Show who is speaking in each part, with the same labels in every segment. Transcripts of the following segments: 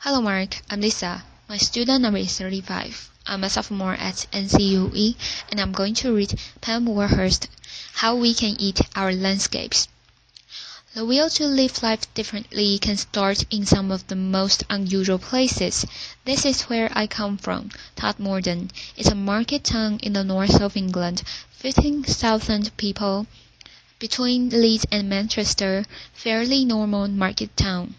Speaker 1: Hello Mark, I'm Lisa. My student number is 35. I'm a sophomore at NCUE and I'm going to read poem Warhurst, How We Can Eat Our Landscapes. The will to live life differently can start in some of the most unusual places. This is where I come from, Todmorden. It's a market town in the north of England, 15,000 people. Between Leeds and Manchester, fairly normal market town.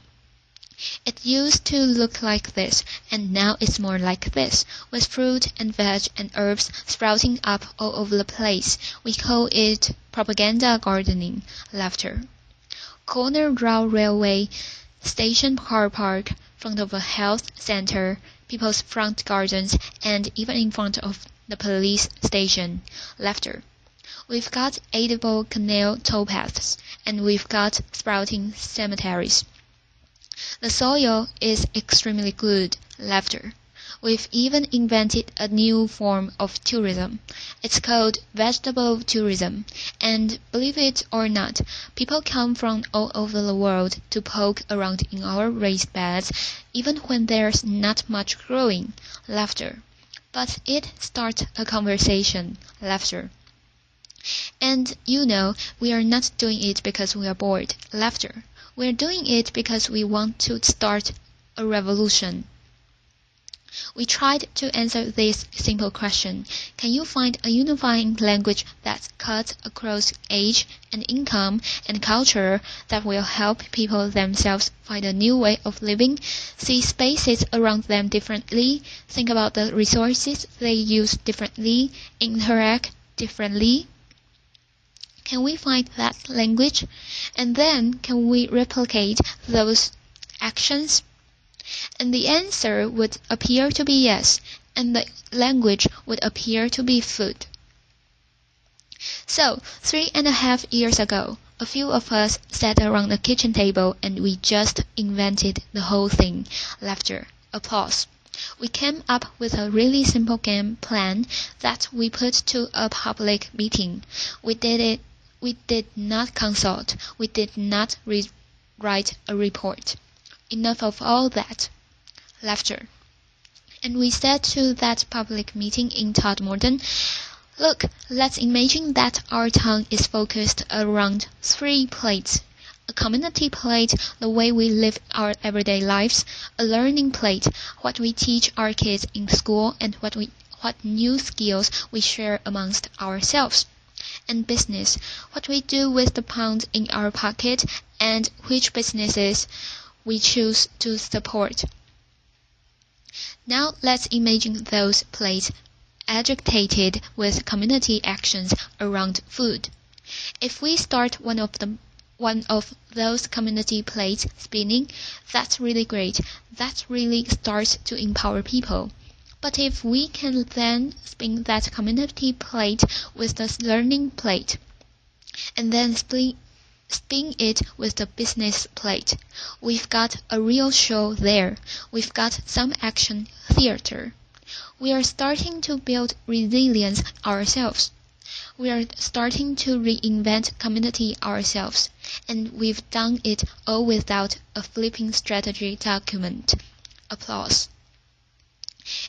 Speaker 1: It used to look like this, and now it's more like this, with fruit and veg and herbs sprouting up all over the place. We call it propaganda gardening. Laughter. Corner railway station car park, front of a health center, people's front gardens, and even in front of the police station. Laughter. We've got edible canal towpaths, and we've got sprouting cemeteries. The soil is extremely good. Laughter. We've even invented a new form of tourism. It's called vegetable tourism, and believe it or not, people come from all over the world to poke around in our raised beds, even when there's not much growing. Laughter. But it starts a conversation. Laughter. And you know, we are not doing it because we are bored. Laughter. We're doing it because we want to start a revolution. We tried to answer this simple question. Can you find a unifying language that cuts across age and income and culture that will help people themselves find a new way of living, see spaces around them differently, think about the resources they use differently, interact differently? Can we find that language? And then can we replicate those actions? And the answer would appear to be yes, and the language would appear to be food. So, 3.5 years ago, a few of us sat around the kitchen table and we just invented the whole thing. Laughter. Applause. We came up with a really simple game plan that we put to a public meeting. We did not consult. We did not write a report. Enough of all that. Laughter. And we said to that public meeting in Todmorden, look, let's imagine that our town is focused around 3 plates. A community plate, the way we live our everyday lives. A learning plate, what we teach our kids in school and what new skills we share amongst ourselves. And business, what we do with the pounds in our pocket and which businesses we choose to support. Now let's imagine those plates agitated with community actions around food. If we start one of those community plates spinning, that's really great. That really starts to empower people. But if we can then spin that community plate with the learning plate, and then spin it with the business plate, we've got a real show there. We've got some action theater. We are starting to build resilience ourselves. We are starting to reinvent community ourselves, and we've done it all without a flipping strategy document. Applause.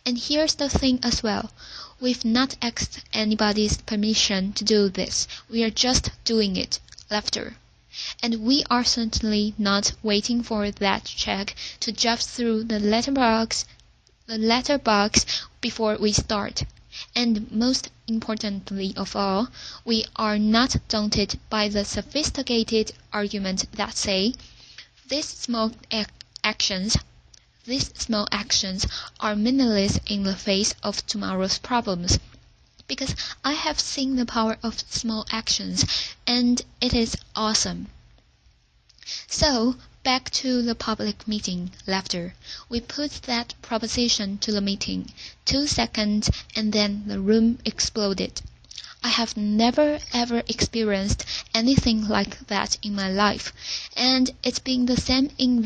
Speaker 1: And here's the thing as well. We've not asked anybody's permission to do this. We are just doing it. Laughter. And we are certainly not waiting for that check to drop through the letterbox before we start. And most importantly of all, we are not daunted by the sophisticated argument that say, these small actions are meaningless in the face of tomorrow's problems. Because I have seen the power of small actions, and it is awesome. So, back to the public meeting. Laughter. We put that proposition to the meeting. 2 seconds, and then the room exploded. I have never ever experienced anything like that in my life, and it's been the same in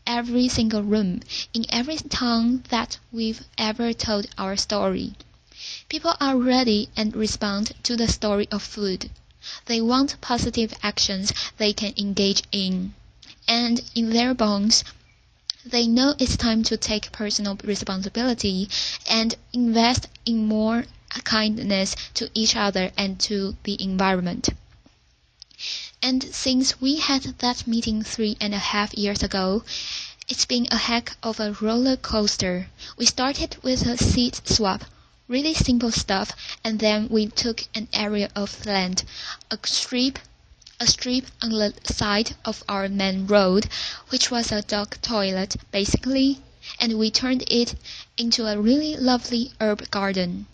Speaker 1: every single room, in every town that we've ever told our story. People are ready and respond to the story of food. They want positive actions they can engage in. And in their bones, They know it's time to take personal responsibility and invest in more kindness to each other and to the environment. And since we had that meeting 3.5 years ago, it's been a heck of a roller coaster. We started with a seed swap, really simple stuff, and then we took an area of land, a strip on the side of our main road, which was a dog toilet basically, and we turned it into a really lovely herb garden.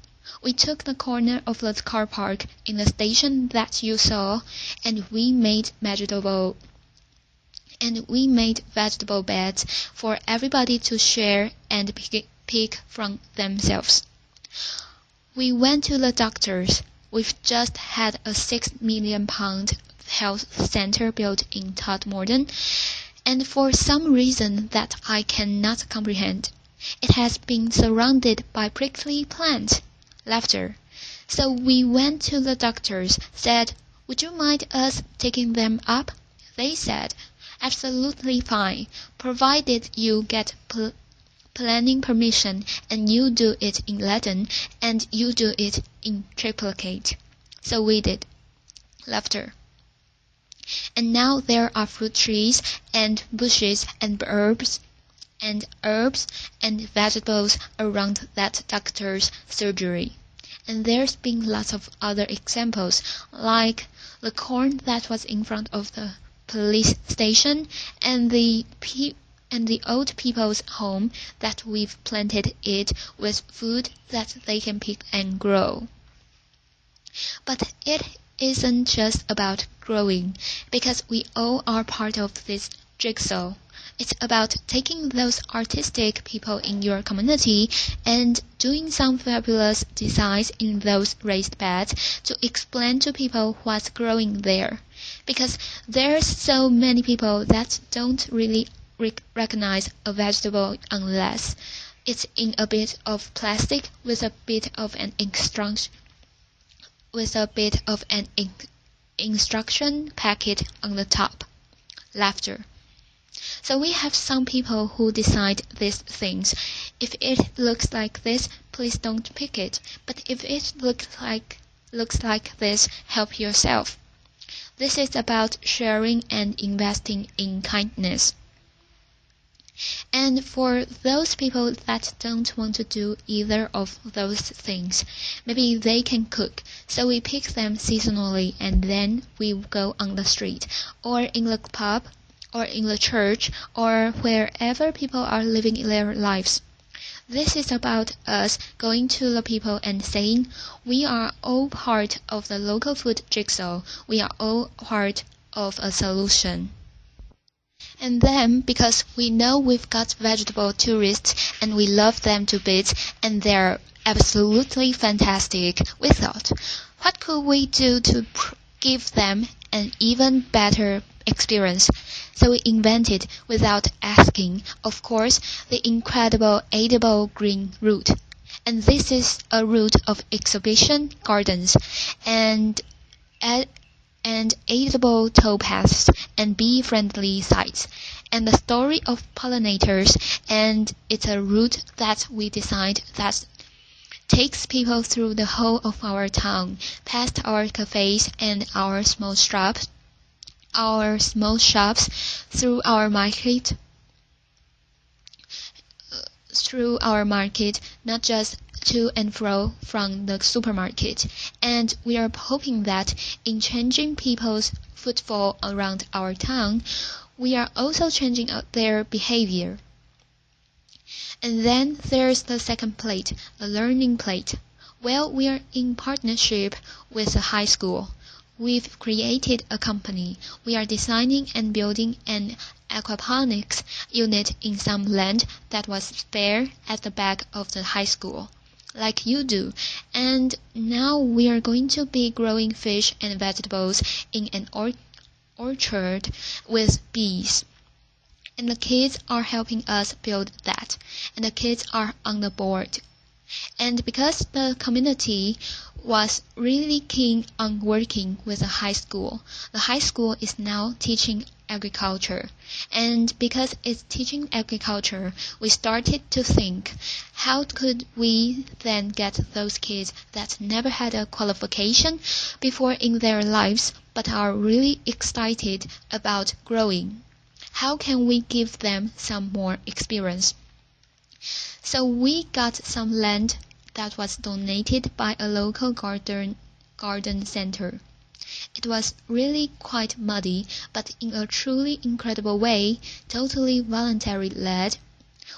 Speaker 1: We took the corner of the car park in the station that you saw, and we made vegetable beds for everybody to share and pick from themselves. We went to the doctors. We've just had a £6 million health centre built in Todmorden, and for some reason that I cannot comprehend, it has been surrounded by prickly plants. Laughter. So we went to the doctors, said, "Would you mind us taking them up?" They said, "Absolutely fine, provided you get planning permission and you do it in Latin and you do it in triplicate." So we did. Laughter. And now there are fruit trees and bushes and herbs and vegetables around that doctor's surgery. And there's been lots of other examples, like the corn that was in front of the police station and the old people's home that we've planted it with food that they can pick and grow. But it isn't just about growing, because we all are part of this jigsaw. It's about taking those artistic people in your community and doing some fabulous designs in those raised beds to explain to people what's growing there. Because there's so many people that don't really recognize a vegetable unless it's in a bit of plastic with a bit of an instruction packet on the top. Laughter. So we have some people who decide these things. If it looks like this, please don't pick it. But if it looks like this, help yourself. This is about sharing and investing in kindness. And for those people that don't want to do either of those things, maybe they can cook, so we pick them seasonally and then we go on the street, or in the pub, or in the church, or wherever people are living their lives. This is about us going to the people and saying, we are all part of the local food jigsaw, we are all part of a solution. And then, because we know we've got vegetable tourists and we love them to bits and they're absolutely fantastic, we thought, what could we do to give them an even better experience? So we invented, without asking, of course, the incredible edible green route. And this is a route of exhibition gardens and edible towpaths and bee-friendly sites, and the story of pollinators, and it's a route that we designed that takes people through the whole of our town, past our cafes and our small shops, through our market, not just to and fro from the supermarket. And we are hoping that in changing people's footfall around our town, we are also changing their behavior. And then there's the second plate, the learning plate. Well, we are in partnership with a high school. We've created a company. We are designing and building an aquaponics unit in some land that was spare at the back of the high school, like you do. And now we are going to be growing fish and vegetables in an orchard with bees. And the kids are helping us build that. And the kids are on the board. And because the community was really keen on working with the high school is now teaching agriculture. And because it's teaching agriculture, we started to think, how could we then get those kids that never had a qualification before in their lives but are really excited about growing? How can we give them some more experience? So we got some land that was donated by a local garden center. It was really quite muddy, but in a truly incredible way, totally voluntary led.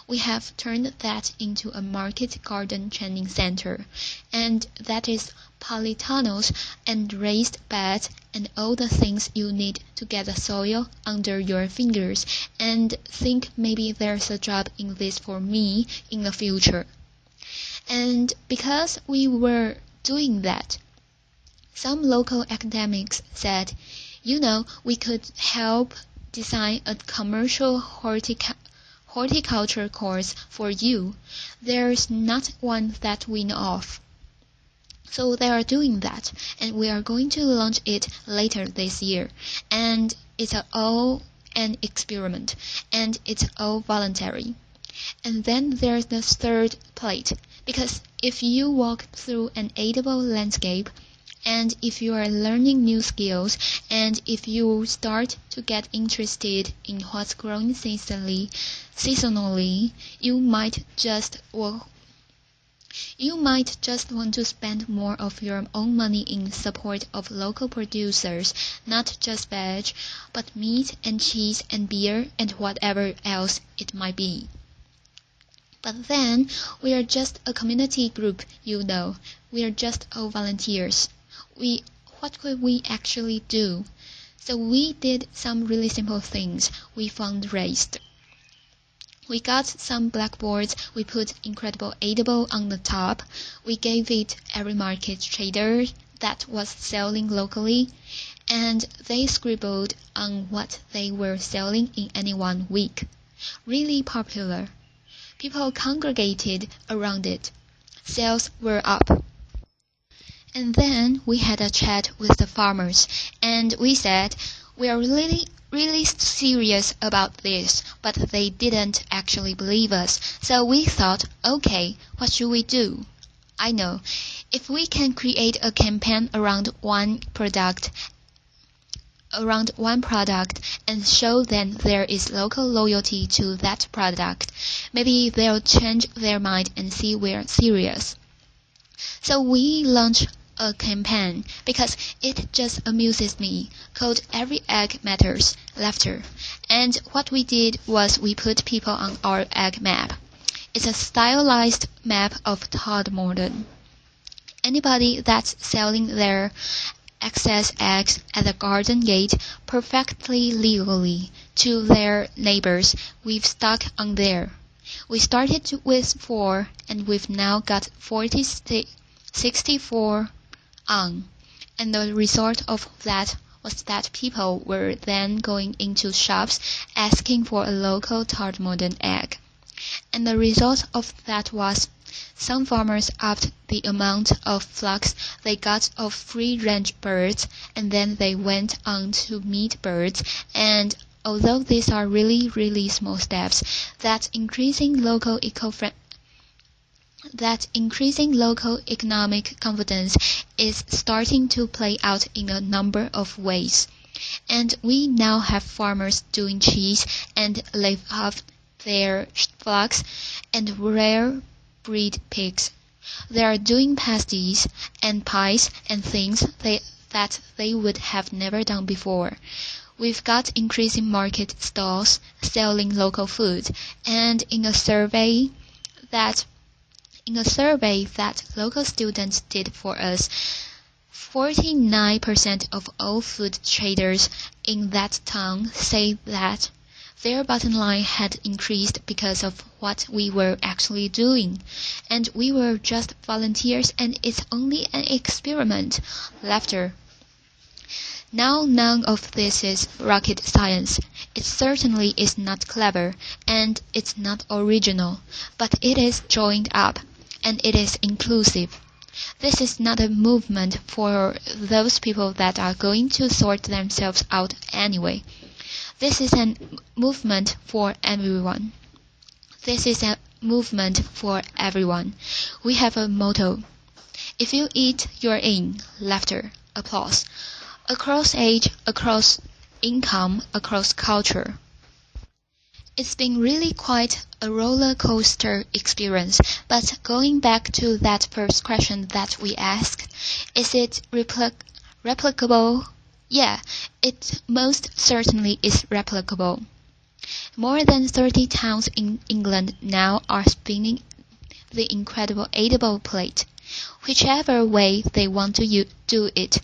Speaker 1: We have turned that into a market garden training center, and that is polytunnels and raised beds and all the things you need to get the soil under your fingers and think maybe there's a job in this for me in the future. And because we were doing that, some local academics said, we could help design a commercial horticulture course for you. There's not one that we know of. So they are doing that, and we are going to launch it later this year. And it's all an experiment, and it's all voluntary. And then there's the third plate, because if you walk through an edible landscape, and if you are learning new skills, and if you start to get interested in what's growing seasonally, you might just want to spend more of your own money in support of local producers, not just veg, but meat and cheese and beer and whatever else it might be. But then, we are just a community group, We are just all volunteers. What could we actually do? So we did some really simple things. We fundraised. We got some blackboards, we put incredible edible on the top, we gave it every market trader that was selling locally, and they scribbled on what they were selling in any 1 week. Really popular. People congregated around it. Sales were up. And then we had a chat with the farmers, and we said, we are really serious about this, but they didn't actually believe us. So we thought, okay, what should we do? I know, if we can create a campaign around one product and show them there is local loyalty to that product, maybe they'll change their mind and see we're serious. So we launched a campaign, because it just amuses me, called Every Egg Matters, Laughter. And what we did was we put people on our egg map. It's a stylized map of Todmorden. Anybody that's selling their excess eggs at the garden gate perfectly legally to their neighbors, we've stuck on there. We started with 4, and we've now got 64 on, and the result of that was that people were then going into shops asking for a local Todmorden egg. And the result of that was some farmers upped the amount of flocks they got of free-range birds, and then they went on to meat birds, and although these are really small steps, that increasing local economic confidence is starting to play out in a number of ways. And we now have farmers doing cheese and live off their flocks and rare breed pigs. They are doing pasties and pies and things that they would have never done before. We've got increasing market stalls selling local food, and in a survey that local students did for us, 49% of all food traders in that town say that their bottom line had increased because of what we were actually doing. And we were just volunteers, and it's only an experiment. Laughter. Now none of this is rocket science. It certainly is not clever, and it's not original, but it is joined up, and it is inclusive. This is not a movement for those people that are going to sort themselves out anyway. This is a movement for everyone. This is a movement for everyone. We have a motto. If you eat, you're in. Laughter, applause. Across age, across income, across culture. It's been really quite a roller coaster experience, but going back to that first question that we asked, is it replicable? Yeah, it most certainly is replicable. More than 30 towns in England now are spinning the incredible edible plate. Whichever way they want to do it,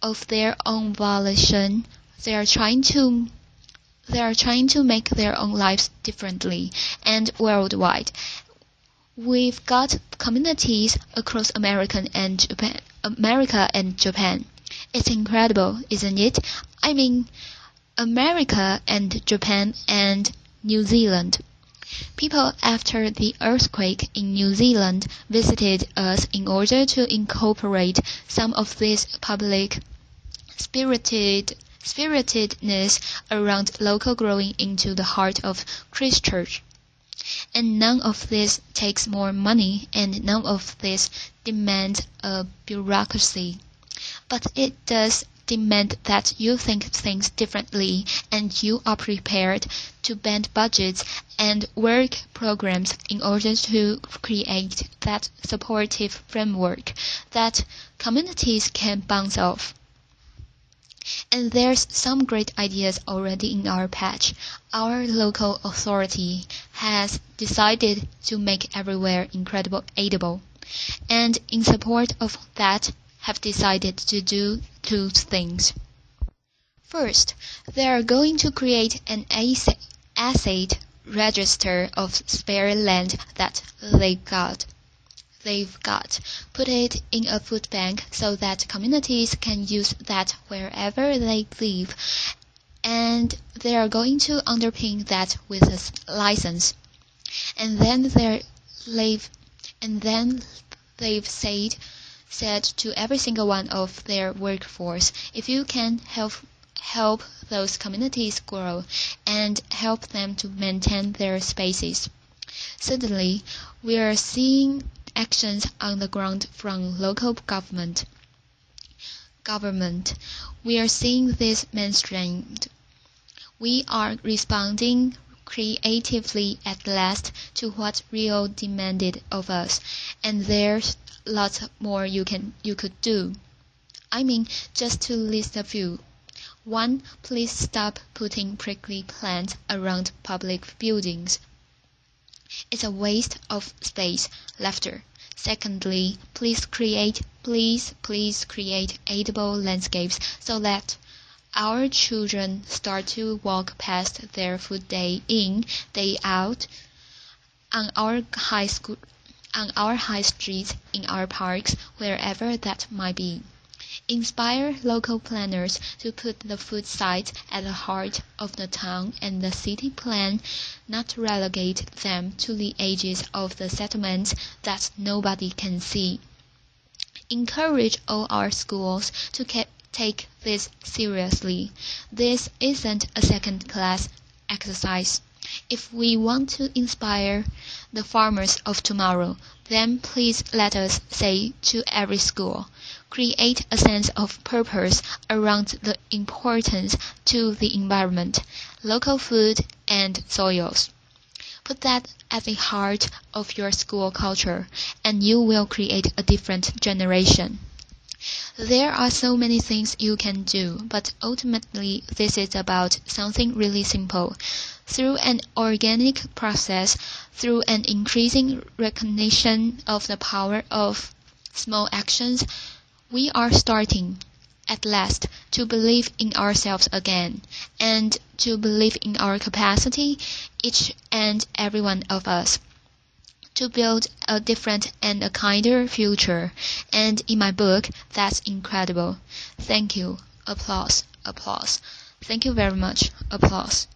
Speaker 1: of their own volition, they are trying to make their own lives differently and worldwide. We've got communities across America and Japan. It's incredible, isn't it? I mean, America and Japan and New Zealand. People after the earthquake in New Zealand visited us in order to incorporate some of this public spiritedness around local growing into the heart of Christchurch. And none of this takes more money, and none of this demands a bureaucracy. But it does demand that you think things differently, and you are prepared to bend budgets and work programs in order to create that supportive framework that communities can bounce off. And there's some great ideas already in our patch. Our local authority has decided to make everywhere incredible edible, and in support of that have decided to do two things. First, they are going to create an asset register of spare land that they've got, put it in a food bank so that communities can use that wherever they live, and they are going to underpin that with a license. And then they've said to every single one of their workforce, if you can help those communities grow and help them to maintain their spaces. Suddenly, we are seeing actions on the ground from local government. We are seeing this mainstreamed. We are responding creatively at last to what real demanded of us, and there's lots more you could do. I mean, just to list a few. 1. Please stop putting prickly plants around public buildings. It's a waste of space. Laughter. Secondly, please create edible landscapes so that our children start to walk past their food day in, day out, on our high streets, in our parks, wherever that might be. Inspire local planners to put the food sites at the heart of the town and the city plan, not relegate them to the edges of the settlements that nobody can see. Encourage all our schools to take this seriously. This isn't a second-class exercise. If we want to inspire the farmers of tomorrow, then please let us say to every school, create a sense of purpose around the importance to the environment, local food, and soils. Put that at the heart of your school culture, and you will create a different generation. There are so many things you can do, but ultimately this is about something really simple. Through an organic process, through an increasing recognition of the power of small actions, we are starting, at last, to believe in ourselves again, and to believe in our capacity, each and every one of us, to build a different and a kinder future. And in my book, that's incredible. Thank you. Applause. Applause. Thank you very much. Applause.